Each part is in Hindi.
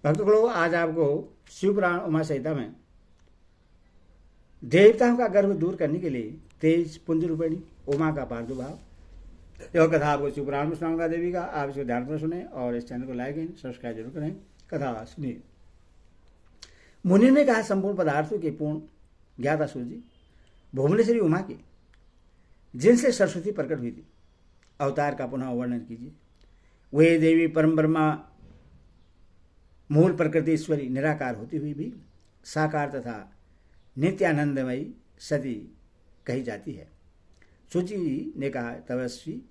भक्तगणों, आज आपको शिवपुराण उमा संहिता में देवताओं का गर्व दूर करने के लिए तेज पुंज रूपिणी उमा का प्रादुर्भाव, यह कथा आपको शिवपुराण में सुनाऊंगा देवी का। आप इसको ध्यान में सुने और इस चैनल को लाइक एंड सब्सक्राइब जरूर करें। कथा सुनिए। मुनि ने कहा, संपूर्ण पदार्थों के पूर्ण ज्ञाता सूर्य भुवनेश्वरी उमा की, जिनसे सरस्वती प्रकट हुई थी, अवतार का पुनः वर्णन कीजिए। वे देवी परम ब्रह्मा मूल प्रकृति ईश्वरी निराकार होती हुई भी साकार तथा नित्यानंदमयी सती कही जाती है। सूची ने कहा, तपस्वी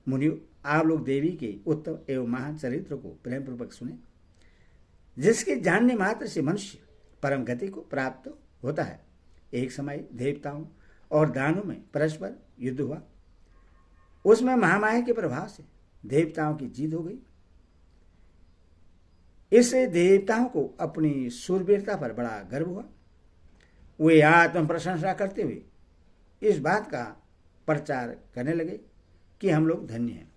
मुनियों, आप लोग देवी के उत्तम एवं महान चरित्र को प्रेम पूर्वक सुने, जिसके जानने मात्र से मनुष्य परम गति को प्राप्त होता है। एक समय देवताओं और दानों में परस्पर युद्ध हुआ। उसमें महामाया के प्रभाव से देवताओं की जीत हो गई। इससे देवताओं को अपनी शूरवीरता पर बड़ा गर्व हुआ। वे आत्म प्रशंसा करते हुए इस बात का प्रचार करने लगे कि हम लोग धन्य हैं,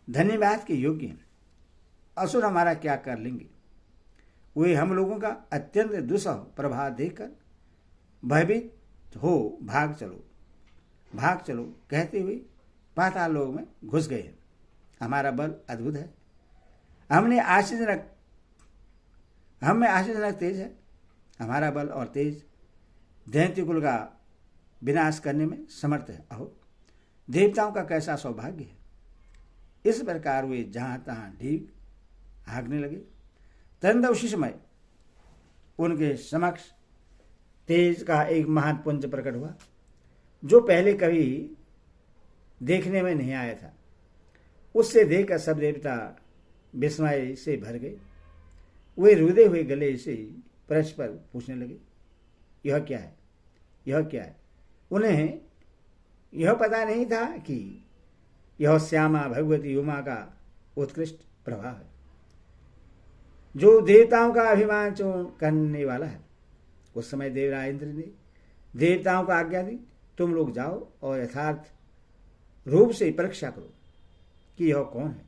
धन्यवाद के योग्य हैं, असुर हमारा क्या कर लेंगे। वे हम लोगों का अत्यंत दुस्सह प्रभाव देखकर भयभीत हो भाग चलो कहते हुए पाताल लोक में घुस गए। हमारा बल अद्भुत है, हम में आश्चर्यजनक तेज है। हमारा बल और तेज दैत्य कुल का विनाश करने में समर्थ है। अहो, देवताओं का कैसा सौभाग्य है। इस प्रकार वे जहां तहां ढीक हाँकने लगे। तुरंत उसी समय उनके समक्ष तेज का एक महान पुंज प्रकट हुआ, जो पहले कभी देखने में नहीं आया था। उससे देखकर सब देवता विस्मय से भर गए। वे रुदे हुए गले से परस्पर पूछने लगे, यह क्या है, यह क्या है। उन्हें यह पता नहीं था कि यह श्यामा भगवती उमा का उत्कृष्ट प्रभाव है, जो देवताओं का अभिमान चूर्ण करने वाला है। उस समय देवराज इंद्र ने देवताओं को आज्ञा दी, तुम लोग जाओ और यथार्थ रूप से परीक्षा करो कि यह कौन है।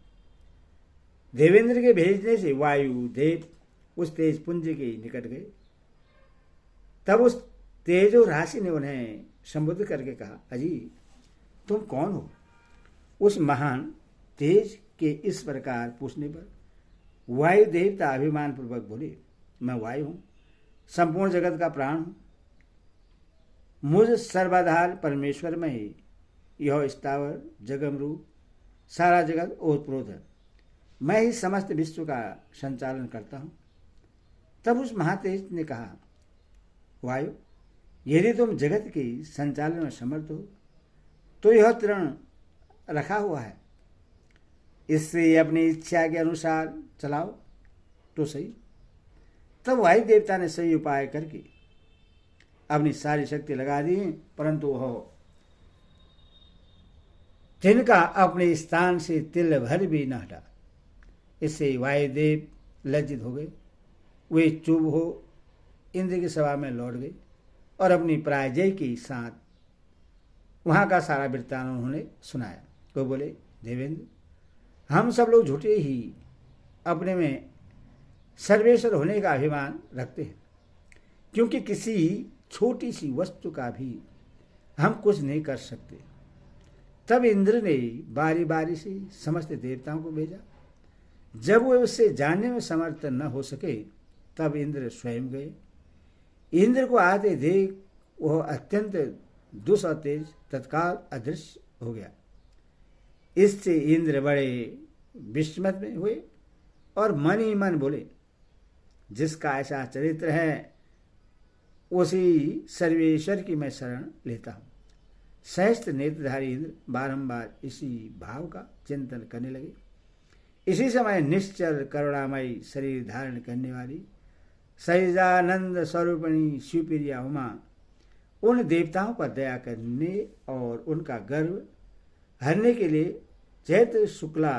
देवेंद्र के भेजने से वायु देव उस तेज पुंज के निकट गए। तब उस तेजो राशि ने उन्हें संबोधित करके कहा, अजी तुम कौन हो। उस महान तेज के इस प्रकार पूछने पर वायु देवता अभिमान पूर्वक बोले, मैं वायु हूं, संपूर्ण जगत का प्राण हूं। मुझ सर्वाधार परमेश्वर में ही यह स्थावर जगम रूप सारा जगत ओतप्रोत है। मैं ही समस्त विश्व का संचालन करता हूं। तब उस महातेज ने कहा, वायु, यदि तुम जगत के संचालन में समर्थ हो तो यह तृण रखा हुआ है, इससे अपनी इच्छा के अनुसार चलाओ तो सही। तब वायु देवता ने सही उपाय करके अपनी सारी शक्ति लगा दी, परंतु वह तिनका अपने स्थान से तिल भर भी न हटा। इससे वायुदेव लज्जित हो गए। वे चुप हो इंद्र की सभा में लौट गए और अपनी पराजय के साथ वहां का सारा वृत्तांत उन्होंने सुनाया। वो बोले, देवेंद्र, हम सब लोग झूठे ही अपने में सर्वेश्वर होने का अभिमान रखते हैं, क्योंकि किसी छोटी सी वस्तु का भी हम कुछ नहीं कर सकते। तब इंद्र ने बारी बारी से समस्त देवताओं को भेजा। जब वे उससे जानने में समर्थ न हो सके, तब इंद्र स्वयं गए। इंद्र को आते देख वह अत्यंत दुस्सह तेज तत्काल अदृश्य हो गया। इससे इंद्र बड़े विस्मित में हुए और मन ही मन बोले, जिसका ऐसा चरित्र है उसी सर्वेश्वर की मैं शरण लेता हूं। सहस्त्र नेत्रधारी इंद्र बारंबार इसी भाव का चिंतन करने लगे। इसी समय निश्चल करुणामयी शरीर धारण करने वाली सहिजानंद स्वरूपिणी शिवप्रिया उमा उन देवताओं पर दया करने और उनका गर्व हरने के लिए चैत्र शुक्ला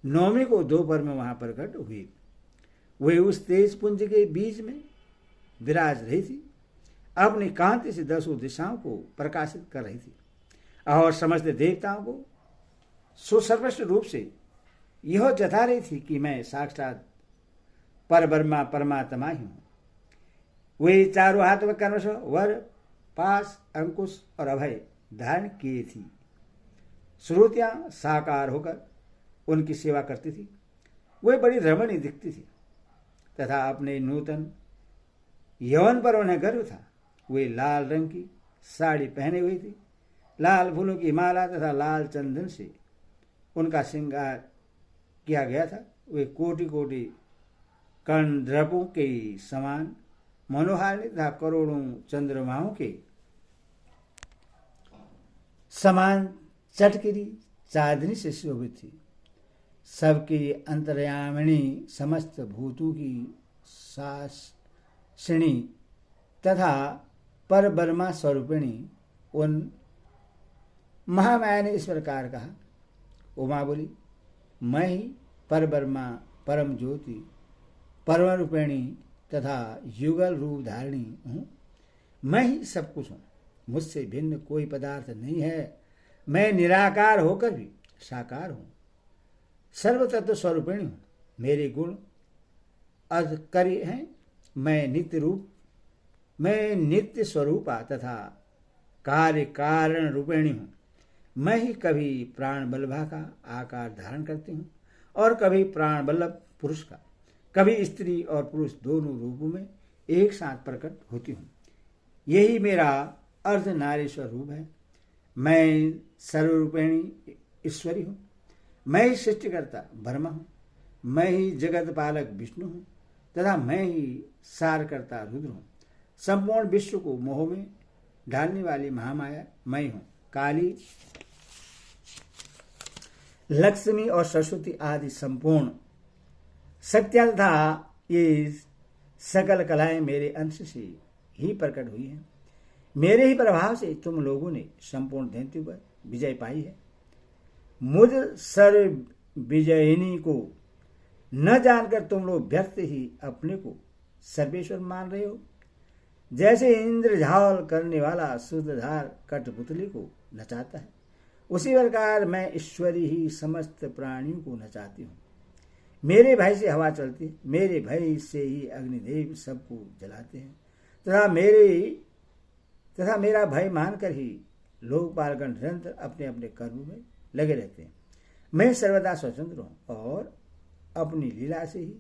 नवमी को दोपहर में वहां प्रकट हुई। वे उस तेज पुंज के बीच में विराज रही थी, अपनी कांति से दसों दिशाओं को प्रकाशित कर रही थी और समस्त देवताओं को सुस्पष्ट रूप से यह जता रही थी कि मैं साक्षात पर ब्रह्मा परमात्मा ही हूं। वे चारों हाथ में कर्मश वर, पास, अंकुश और अभय धारण किए थी। श्रुतियां साकार होकर उनकी सेवा करती थी। वे बड़ी रमणीय दिखती थी तथा अपने नूतन यौवन पर उन्हें गर्व था। वे लाल रंग की साड़ी पहने हुई थी। लाल फूलों की माला तथा लाल चंदन से उनका श्रृंगार किया गया था। वे कोटि कोटि कर्णद्रपों के समान मनोहारिणी तथा करोड़ों चंद्रमाओं के समान चटकिरी चांदनी से शोभित थी। सबकी अंतर्यामिणी, समस्त भूतों की शासिनी तथा पर ब्रह्मा स्वरूपिणी उन महामाया ने इस प्रकार कहा। उमा बोली, मैं ही पर ब्रह्मा, परम ज्योति, परम रूपिणी तथा युगल रूप धारिणी हूँ। मैं ही सब कुछ हूँ। मुझसे भिन्न कोई पदार्थ नहीं है। मैं निराकार होकर भी साकार हूँ। सर्वतत्व स्वरूपिणी हूँ। मेरे गुण अधकरी हैं। मैं नित्य स्वरूपा तथा कार्य कारण रूपिणी हूँ। मैं ही कभी प्राण बल्लभा का आकार धारण करती हूँ और कभी प्राण बल्लभ पुरुष का, कभी स्त्री और पुरुष दोनों रूपों में एक साथ प्रकट होती हूँ। यही मेरा अर्ध नारीश्वर रूप है। मैं सर्वरूपिणी ईश्वरी हूँ। मैं ही सृष्टिकर्ता ब्रह्मा हूँ। मैं ही जगत पालक विष्णु हूँ तथा मैं ही सारकर्ता रुद्र हूँ। संपूर्ण विश्व को मोह में डालने वाली महामाया मैं हूँ। काली, लक्ष्मी और सरस्वती आदि संपूर्ण शक्तियां तथा ये सकल कलाएं मेरे अंश से ही प्रकट हुई हैं। मेरे ही प्रभाव से तुम लोगों ने संपूर्ण धरती पर विजय पाई है। मुझ सर्व विजयिनी को न जानकर तुम लोग व्यर्थ ही अपने को सर्वेश्वर मान रहे हो। जैसे इंद्रजाल करने वाला सूत्रधार कठपुतली को नचाता है, उसी प्रकार मैं ईश्वरी ही समस्त प्राणियों को नचाती हूँ। मेरे भय से हवा चलती है, मेरे भय से ही अग्निदेव सबको जलाते हैं तथा मेरा भय मानकर ही लोकपालगण निरंतर अपने अपने कर्म में लगे रहते हैं। मैं सर्वदा स्वतंत्र हूँ और अपनी लीला से ही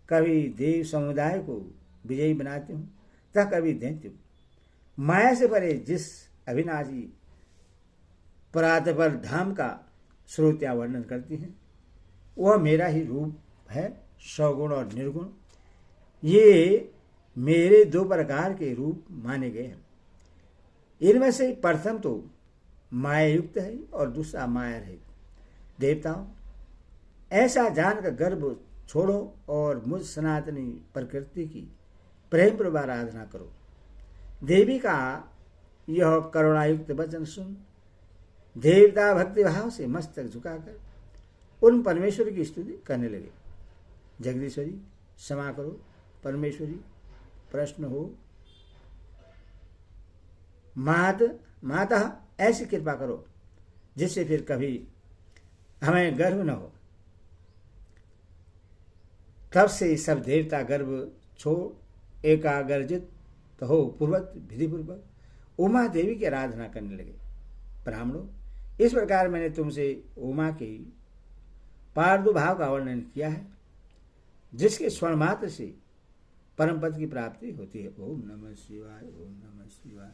कभी देव समुदाय को विजयी बनाती हूँ तथा कभी दैत्य को। माया से परे जिस अविनाशी परात्पर धाम का श्रोत्या वर्णन करती हैं, वह मेरा ही रूप है। सगुण और निर्गुण ये मेरे दो प्रकार के रूप माने गए हैं। इनमें से प्रथम तो माया युक्त है और दूसरा माया रहित। देवताओं, ऐसा जानकर गर्भ छोड़ो और मुझ सनातनी प्रकृति की प्रेम पूर्वक आराधना करो। देवी का यह करुणायुक्त वचन सुन देवता भक्ति भाव से मस्तक झुकाकर उन परमेश्वर की स्तुति करने लगे। जगदीश्वरी, क्षमा करो। परमेश्वरी, प्रश्न हो। माता, ऐसी कृपा करो जिससे फिर कभी हमें गर्व न हो। तब से सब देवता गर्भ छोड़ एकाग्रचित हो पूर्वक विधिपूर्वक उमा देवी की आराधना करने लगे। ब्राह्मणों, इस प्रकार मैंने तुमसे उमा के पार्दुभाव का वर्णन किया है, जिसके स्वर्ण मात्र से परम पद की प्राप्ति होती है। ओम नमः शिवाय, ओम नमः शिवाय।